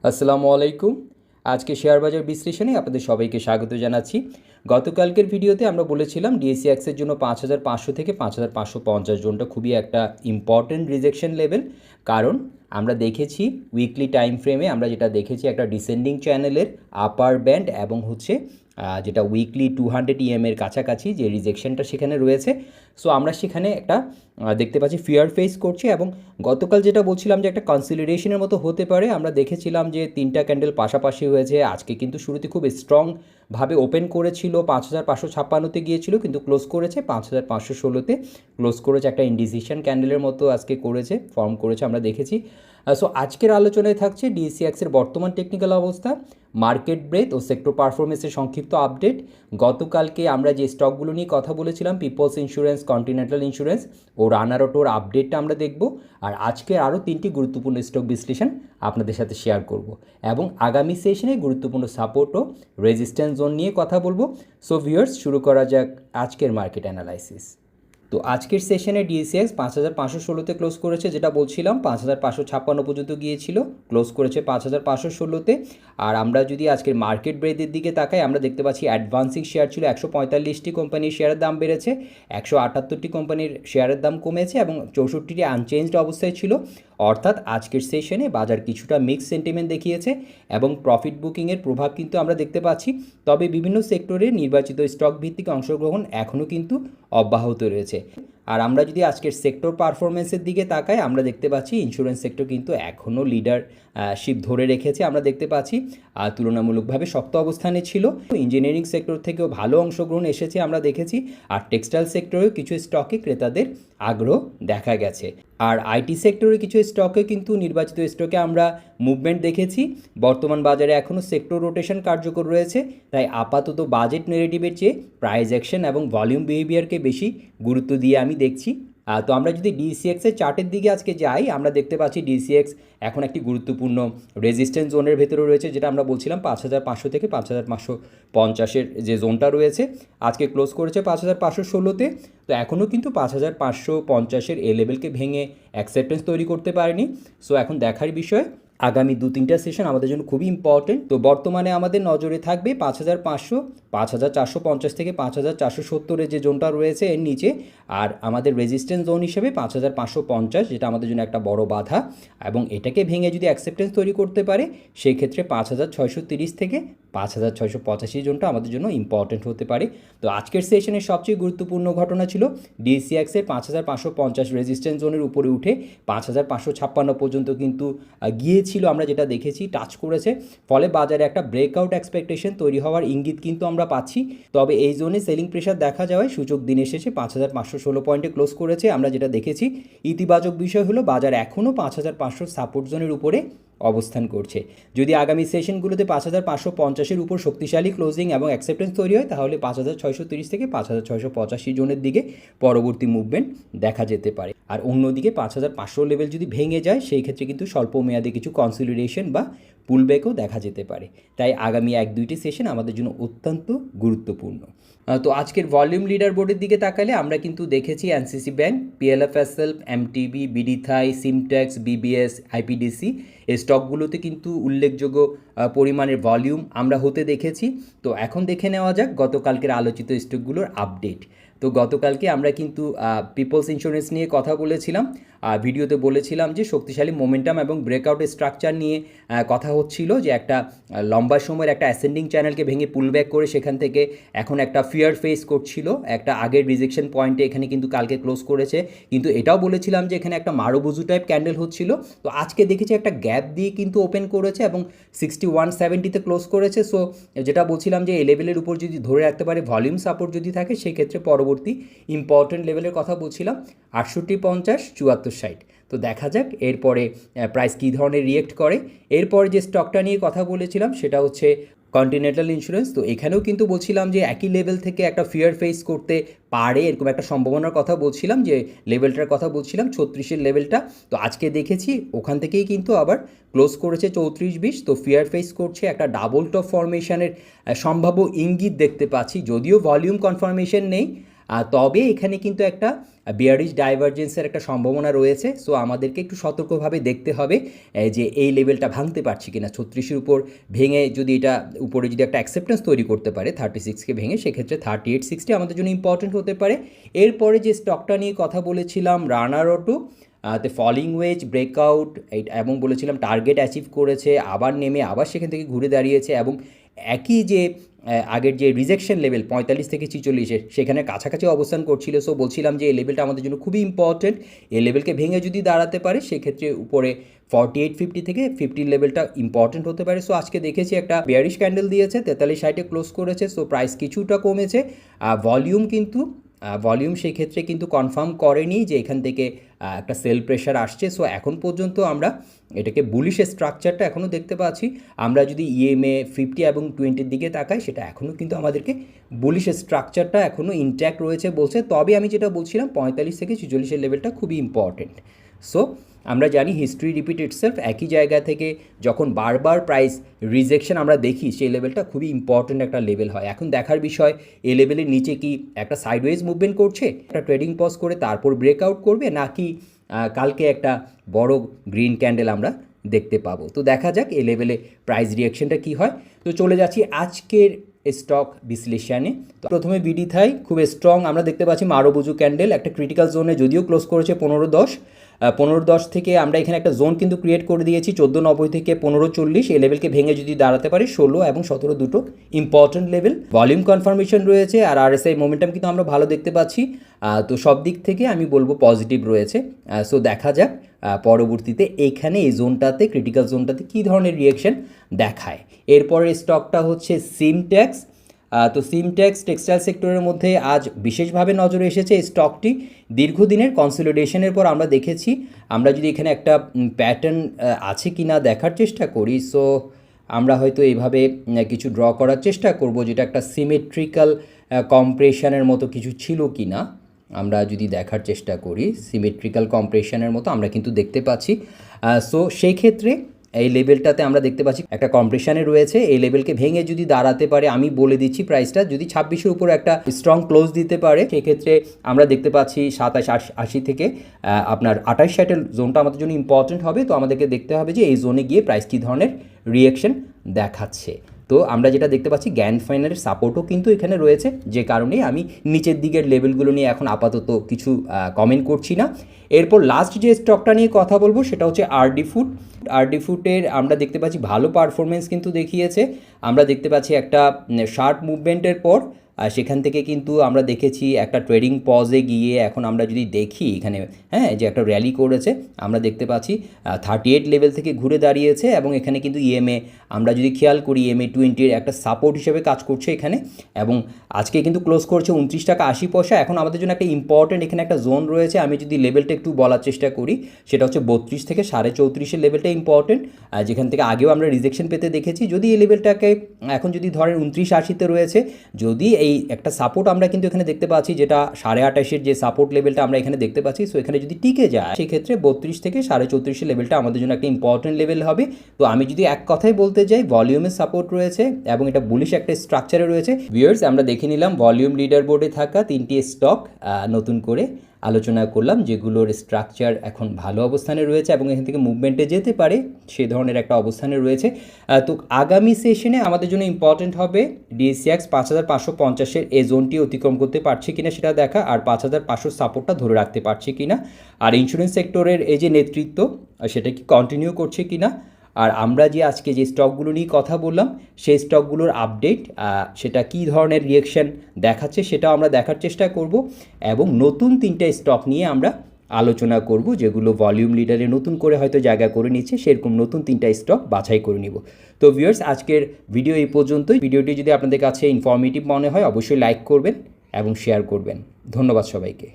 আসসালামু আলাইকুম। আজকে শেয়ার বাজার বিশ্লেষণে আপনাদের সবাইকে স্বাগত জানাচ্ছি। গতকালকের ভিডিওতে আমরা বলেছিলাম ডিএসইএক্সের জন্য ৫৫০০ থেকে ৫৫৫০ জোনটা খুবই একটা ইম্পর্টেন্ট রিজেকশন লেভেল। কারণ আমরা দেখেছি উইকলি টাইম ফ্রেমে আমরা যেটা দেখেছি একটা ডিসেন্ডিং চ্যানেলের আপার ব্যান্ড এবং হচ্ছে যেটা উইকলি 200 EM-এর কাছাকাছি যে রিজেকশনটা সেখানে রয়েছে। সো আমরা সেখানে একটা দেখতে পাচ্ছি ফিয়ার ফেস করছে এবং গতকাল যেটা বলছিলাম যে একটা কনসলিডেশনের মতো হতে পারে, আমরা দেখেছিলাম যে 3টা ক্যান্ডেল পাশাপাশি হয়েছে। আজকে কিন্তু শুরুতে খুব স্ট্রংভাবে ওপেন করেছিল, ৫৫৫৬তে গিয়েছিল কিন্তু ক্লোজ করেছে ৫৫১৬তে ক্লোজ করেছে, একটা ইনডিসিশন ক্যান্ডেলের মতো আজকে করেছে, ফর্ম করেছে আমরা দেখেছি। সো আজকের আলোচনায় থাকছে ডিএসইএক্সের বর্তমান টেকনিক্যাল অবস্থা, মার্কেট ব্রেথ ও সেক্টর পারফরমেন্সের সংক্ষিপ্ত আপডেট। গতকালকে আমরা যে স্টকগুলো নিয়ে কথা বলেছিলাম, পিপলস ইন্স্যুরেন্স, কন্টিনেন্টাল ইন্স্যুরেন্স ও রানার অটোর আপডেটটা আমরা দেখব। আর আজকে আরও 3টি গুরুত্বপূর্ণ স্টক বিশ্লেষণ আপনাদের সাথে শেয়ার করব এবং আগামী সেশনে গুরুত্বপূর্ণ সাপোর্ট ও রেজিস্ট্যান্স জোন নিয়ে কথা বলবো। সো ভিউয়ার্স, শুরু করা যাক আজকের মার্কেট অ্যানালাইসিস। তো আজকের সেশনে ডিএসইএক্স ৫৫১৬তে ক্লোজ করেছে, যেটা বলছিলাম ৫৫৫৬ পর্যন্ত গিয়েছিল, ক্লোজ করেছে ৫৫১৬তে। আর আমরা যদি আজকের মার্কেট ব্রেথের দিকে তাকাই, আমরা দেখতে পাচ্ছি অ্যাডভান্সিং শেয়ার ছিল ১৪৫টি কোম্পানির শেয়ারের দাম বেড়েছে, ১৭৮টি কোম্পানির শেয়ারের দাম কমেছে এবং ৬৪টি আনচেঞ্জড অবস্থায় ছিল। অর্থাৎ আজকের সেশনে বাজার কিছুটা মিক্স সেন্টিমেন্ট দেখিয়েছে এবং প্রফিট বুকিংয়ের প্রভাব কিন্তু আমরা দেখতে পাচ্ছি। তবে বিভিন্ন সেক্টরে নির্বাচিত স্টক ভিত্তিক অংশগ্রহণ এখনও কিন্তু অব্যাহত রয়েছে। আর আমরা যদি আজকের সেক্টর পারফরমেন্সের দিকে তাকাই, আমরা দেখতে পাচ্ছি ইন্স্যুরেন্স সেক্টর কিন্তু এখনও লিডারশিপ ধরে রেখেছে, আমরা দেখতে পাচ্ছি তুলনামূলকভাবে শক্ত অবস্থানে ছিল। ইঞ্জিনিয়ারিং সেক্টর থেকেও ভালো অংশগ্রহণ এসেছে আমরা দেখেছি। আর টেক্সটাইল সেক্টরেও কিছু স্টকে ক্রেতাদের আগ্রহ দেখা গেছে। আর আইটি সেক্টরে কিছু স্টকে কিন্তু নির্বাচিত স্টকে আমরা মুভমেন্ট দেখেছি। বর্তমান বাজারে এখনও সেক্টর রোটেশন কার্যকর রয়েছে, তাই আপাতত বাজেট নেগেটিভের চেয়ে প্রাইস অ্যাকশন এবং ভলিউম বিহেভিয়ারকে বেশি গুরুত্ব দিয়ে আমি দেখছি। তো আমরা যদি ডিসিএক্সের চার্টের দিকে আজকে যাই, আমরা দেখতে পাচ্ছি ডিসিএক্স এখন একটি গুরুত্বপূর্ণ রেজিস্ট্যান্স জোনের ভেতরে রয়েছে, যেটা আমরা বলছিলাম ৫৫০০ থেকে ৫৫৫০-এর যে জোনটা রয়েছে। আজকে ক্লোজ করেছে ৫৫১৬তে। তো এখনও কিন্তু ৫৫৫০-এর এ লেভেলকে ভেঙে অ্যাকসেপ্টেন্স তৈরি করতে পারেনি। সো এখন দেখার বিষয়, আগামী 2-3টা সেশন আমাদের জন্য খুবই ইম্পর্টেন্ট। তো বর্তমানে আমাদের নজরে থাকবে ৫৫০০, ৫৪৫০ থেকে ৫৪৭০-এর যে জোনটা রয়েছে এর নিচে। আর আমাদের রেজিস্ট্যান্স জোন হিসেবে ৫৫৫০, যেটা আমাদের জন্য একটা বড় বাধা, এবং এটাকে ভেঙে যদি অ্যাকসেপ্টেন্স তৈরি করতে পারে সেই ক্ষেত্রে ৫৬৩০ থেকে ৫৬৮৫ জোনটা আমাদের জন্য ইম্পর্টেন্ট হতে পারে। তো আজকের সেশনের সবচেয়ে গুরুত্বপূর্ণ ঘটনা ছিল ডিএসইএক্সের ৫৫৫০ রেজিস্ট্যান্স জোনের উপরে উঠে ৫৫৫৬ পর্যন্ত কিন্তু গিয়েছিল, আমরা যেটা দেখেছি টাচ করেছে। ফলে বাজারে একটা ব্রেকআউট এক্সপেকটেশন তৈরি হওয়ার ইঙ্গিত কিন্তু আমরা পাচ্ছি। তবে এই জোনে সেলিং প্রেশার দেখা যাওয়ায় সূচক দিনের শেষে ৫৫১৬ পয়েন্টে ক্লোজ করেছে, আমরা যেটা দেখেছি। ইতিবাচক বিষয় হলো বাজার এখনও ৫৫০০ সাপোর্ট জোনের উপরে অবস্থান করছে। যদি আগামী সেশনগুলোতে ৫৫৫০-এর উপর শক্তিশালী ক্লোজিং এবং অ্যাকসেপ্টেন্স তৈরি হয়, তাহলে ৫৬৩০ থেকে ৫৬৮৫ জোনের দিকে পরবর্তী মুভমেন্ট দেখা যেতে পারে। আর অন্যদিকে ৫৫০০ লেভেল যদি ভেঙে যায়, সেই ক্ষেত্রে কিন্তু স্বল্প মেয়াদে কিছু কনসলিডেশন বা পুলব্যাকও দেখা যেতে পারে। তাই আগামী 1-2টি সেশন আমাদের জন্য অত্যন্ত গুরুত্বপূর্ণ। তো আজকের ভলিউম লিডার বোর্ডের দিকে তাকালে আমরা কিন্তু দেখেছি NCC bank, PLFSL, MTB, BD Thai, Simtex, BBS, IPDC এই স্টকগুলোতে কিন্তু উল্লেখযোগ্য পরিমাণের ভলিউম আমরা হতে দেখেছি। তো এখন দেখে নেওয়া যাক গতকালকের আলোচিত স্টকগুলোর আপডেট। তো গতকালকে আমরা কিন্তু পিপলস ইন্স্যুরেন্স নিয়ে কথা বলেছিলাম, ভিডিওতে বলেছিলাম যে শক্তিশালী মোমেন্টাম এবং ব্রেকআউটের স্ট্রাকচার নিয়ে কথা হচ্ছিল, যে একটা লম্বা সময়ের একটা অ্যাসেন্ডিং চ্যানেলকে ভেঙে পুলব্যাক করে সেখান থেকে এখন একটা ফিয়ার ফেস করছিল, একটা আগের রিজেকশন পয়েন্টে এখানে কিন্তু কালকে ক্লোজ করেছে। কিন্তু এটাও বলেছিলাম যে এখানে একটা মারুবুজু টাইপ ক্যান্ডেল হচ্ছিল। তো আজকে দেখেছি একটা গ্যাপ দিয়ে কিন্তু ওপেন করেছে এবং 6170-তে ক্লোজ করেছে। সো যেটা বলছিলাম যে এই লেভেলের উপর যদি ধরে রাখতে পারে, ভলিউম সাপোর্ট যদি থাকে, সেই ক্ষেত্রে পরবর্তী ইম্পর্টেন্ট লেভেলের কথা বলছিলাম 68-50, 74-60। তো দেখা যাক এরপরে প্রাইস কী ধরনের রিয়েক্ট করে। এরপরে যে স্টকটা নিয়ে কথা বলেছিলাম সেটা হচ্ছে কন্টিনেন্টাল ইন্স্যুরেন্স। তো এখানেও কিন্তু বলছিলাম যে একই লেভেল থেকে একটা ফিয়ার ফেস করতে পারে, এরকম একটা সম্ভাবনার কথা বলছিলাম, যে লেভেলটার কথা বলছিলাম 36-এর লেভেলটা। তো আজকে দেখেছি ওখান থেকেই কিন্তু আবার ক্লোজ করেছে 34-20। তো ফিয়ার ফেস করছে, একটা ডাবল টপ ফরমেশনের সম্ভাব্য ইঙ্গিত দেখতে পাচ্ছি, যদিও ভলিউম কনফার্মেশন নেই। তবে এখানে কিন্তু একটা বিয়ারিশ ডাইভারজেন্সের একটা সম্ভাবনা রয়েছে। সো আমাদেরকে একটু সতর্কভাবে দেখতে হবে যে এই লেভেলটা ভাঙতে পারছি কিনা। 36-এর উপর ভেঙে যদি এটা উপরে যদি একটা অ্যাকসেপ্টেন্স তৈরি করতে পারে 36কে ভেঙে, সেক্ষেত্রে 3860 আমাদের জন্য ইম্পর্টেন্ট হতে পারে। এরপরে যে স্টকটা নিয়ে কথা বলেছিলাম রানার অটো, তে ফলিং ওয়েজ ব্রেকআউট এবং বলেছিলাম টার্গেট অ্যাচিভ করেছে, আবার নেমে আবার সেখান থেকে ঘুরে দাঁড়িয়েছে এবং একই যে আগের যে রিজেকশন লেভেল 45 থেকে 46 সেখানে কাছাকাছি অবস্থান করছিল। সো বলছিলাম যে এই লেভেলটা আমাদের জন্য খুবই ইম্পর্টেন্ট। এই লেভেলকে ভেঙে যদি দাঁড়াতে পারে সেক্ষেত্রে উপরে 4850 থেকে 50 লেভেলটা ইম্পর্টেন্ট হতে পারে। সো আজকে দেখেছি একটা বেয়ারিশ ক্যান্ডেল দিয়েছে, 4360-এ ক্লোজ করেছে। সো প্রাইস কিছুটা কমেছে। ভলিউম সেই ক্ষেত্রে কিন্তু কনফার্ম করেনি যে এখান থেকে একটা সেল প্রেশার আসছে। সো এখন পর্যন্ত আমরা এটাকে বুলিশ স্ট্রাকচারটা এখনও দেখতে পাচ্ছি। আমরা যদি ইএমএ 50 এবং 20-এর দিকে তাকাই, সেটা এখনও কিন্তু আমাদেরকে বুলিশ স্ট্রাকচারটা এখনও ইনট্যাক্ট রয়েছে বলছে। তবে আমি যেটা বলছিলাম 45 থেকে 46-এর লেভেলটা খুবই ইম্পর্টেন্ট। সো আমরা জানি হিস্ট্রি রিপিট ইটসেলফ, একই জায়গা থেকে যখন বারবার প্রাইস রিজেকশন আমরা দেখি সেই লেভেলটা খুবই ইম্পর্টেন্ট একটা লেভেল হয়। এখন দেখার বিষয় এই লেভেলের নিচে কি একটা সাইডওয়েজ মুভমেন্ট করছে, একটা ট্রেডিং পজ করে তারপর ব্রেকআউট করবে, নাকি কালকে একটা বড় গ্রিন ক্যান্ডেল আমরা দেখতে পাবো। তো দেখা যাক এই লেভেলে প্রাইস রিয়াকশনটা কী হয়। তো চলে যাচ্ছি আজকের স্টক বিশ্লেষণে। তো প্রথমে বিডিথাই খুব স্ট্রং আমরা দেখতে পাচ্ছি, মারুবুজু ক্যান্ডেল একটা ক্রিটিক্যাল জোনে যদিও ক্লোজ করেছে 15.10 থেকে আমরা এখানে একটা জোন কিন্তু ক্রিয়েট করে দিয়েছি 14.90 থেকে 15.40। এই লেভেলকে ভেঙে যদি দাঁড়াতে পারে 16 এবং 17 দুটো ইম্পর্টেন্ট লেভেল। ভলিউম কনফার্মেশন রয়েছে আর আরএসআই মোমেন্টাম কিন্তু আমরা ভালো দেখতে পাচ্ছি। তো সব দিক থেকে আমি বলবো পজিটিভ রয়েছে। সো দেখা যাক পরবর্তীতে এইখানে এই জোনটাতে ক্রিটিক্যাল জোনটাতে কী ধরনের রিয়াকশন দেখায়। এরপরের স্টকটা হচ্ছে সিমটেক্স। তো সিমটেক্স টেক্সটাইল সেক্টরের মধ্যে আজ বিশেষভাবে নজরে এসেছে এই স্টকটি। দীর্ঘদিনের কনসলিডেশনের পর আমরা দেখেছি, আমরা যদি এখানে একটা প্যাটার্ন আছে কি না দেখার চেষ্টা করি, সো আমরা হয়তো এইভাবে কিছু ড্র করার চেষ্টা করব যেটা একটা সিমেট্রিক্যাল কম্প্রেশনের মতো কিছু ছিল কি না। আমরা যদি দেখার চেষ্টা করি সিমেট্রিক্যাল কম্প্রেশনের মতো আমরা কিন্তু দেখতে পাচ্ছি। সো সেই ক্ষেত্রে এই লেভেলটাতে আমরা দেখতে পাচ্ছি একটা কম্প্রেশনে রয়েছে। এই লেভেলকে ভেঙে যদি দাঁড়াতে পারে, আমি বলে দিচ্ছি প্রাইসটা যদি 26-এর উপর একটা স্ট্রং ক্লোজ দিতে পারে, সেক্ষেত্রে আমরা দেখতে পাচ্ছি 2780 থেকে আপনার 2860-এর জোনটা আমাদের জন্য ইম্পর্টেন্ট হবে। তো আমাদেরকে দেখতে হবে যে এই জোনে গিয়ে প্রাইস কী ধরনের রিয়াকশন দেখাচ্ছে। তো আমরা যেটা দেখতে পাচ্ছি গ্যান ফাইনালের সাপোর্টও কিন্তু এখানে রয়েছে, যে কারণে আমি নিচের দিকের লেভেলগুলো নিয়ে এখন আপাতত কিছু কমেন্ট করছি না। এরপর লাস্ট যে স্টকটা নিয়ে কথা বলবো সেটা হচ্ছে আরডি ফুড। আরডি ফুডের আমরা দেখতে পাচ্ছি ভালো পারফরমেন্স কিন্তু দেখিয়েছে। আমরা দেখতে পাচ্ছি একটা শার্প মুভমেন্টের পর সেখান থেকে কিন্তু আমরা দেখেছি একটা ট্রেডিং পজে গিয়ে এখন আমরা যদি দেখি এখানে যে একটা র্যালি করেছে, আমরা দেখতে পাচ্ছি 38 লেভেল থেকে ঘুরে দাঁড়িয়েছে এবং এখানে কিন্তু ইএমএ আমরা যদি খেয়াল করি ইএমএ 20-এর একটা সাপোর্ট হিসেবে কাজ করছে এখানে, এবং আজকে কিন্তু ক্লোজ করছে 29 টাকা 80 পয়সা। এখন আমাদের জন্য একটা ইম্পর্টেন্ট এখানে একটা জোন রয়েছে, আমি যদি লেভেলটা একটু বলার চেষ্টা করি সেটা হচ্ছে 32 থেকে 34.5-এর লেভেলটা ইম্পর্টেন্ট, যেখান থেকে আগেও আমরা রিজেকশন পেতে দেখেছি। যদি এই লেভেলটাকে এখন যদি ধরেন 29.80-তে রয়েছে, যদি এই একটা সাপোর্ট আমরা কিন্তু এখানে দেখতে পাচ্ছি যেটা 28.5-এর যে সাপোর্ট লেভেলটা আমরা এখানে দেখতে পাচ্ছি, সো এখানে যদি টিকে যায় সেক্ষেত্রে 32 থেকে 34.5-এর লেভেলটা আমাদের জন্য একটা ইম্পর্টেন্ট লেভেল হবে। তো আমি যদি এক কথায় বলতে যাই, ভলিউমের সাপোর্ট রয়েছে এবং এটা বুলিশ একটা স্ট্রাকচারে রয়েছে। ভিউয়ার্স, আমরা দেখে নিলাম ভলিউম লিডার বোর্ডে থাকা 3টি স্টক নতুন করে আলোচনা করলাম, যেগুলোর স্ট্রাকচার এখন ভালো অবস্থানে রয়েছে এবং এখান থেকে মুভমেন্টে যেতে পারে সে ধরনের একটা অবস্থানে রয়েছে। তো আগামী সেশনে আমাদের জন্য ইম্পর্টেন্ট হবে ডিএসসিএক্স 5550-এর এই জোনটি অতিক্রম করতে পারছে কিনা সেটা দেখা, আর 5500 সাপোর্টটা ধরে রাখতে পারছে কিনা, আর ইন্স্যুরেন্স সেক্টরের এই যে নেতৃত্ব সেটা কি কন্টিনিউ করছে কিনা, আর আমরা যে আজকে যে স্টকগুলো নিয়ে কথা বললাম সেই স্টকগুলোর আপডেট সেটা কী ধরনের রিয়াকশান দেখাচ্ছে সেটাও আমরা দেখার চেষ্টা করব, এবং নতুন 3টা স্টক নিয়ে আমরা আলোচনা করব যেগুলো ভলিউম লিডারে নতুন করে হয়তো জায়গা করে নিচ্ছে, সেরকম নতুন 3টা স্টক বাছাই করে নিব। তো ভিউয়ার্স, আজকের ভিডিও এই পর্যন্তই। ভিডিওটি যদি আপনাদের কাছে ইনফরমেটিভ মনে হয় অবশ্যই লাইক করবেন এবং শেয়ার করবেন। ধন্যবাদ সবাইকে।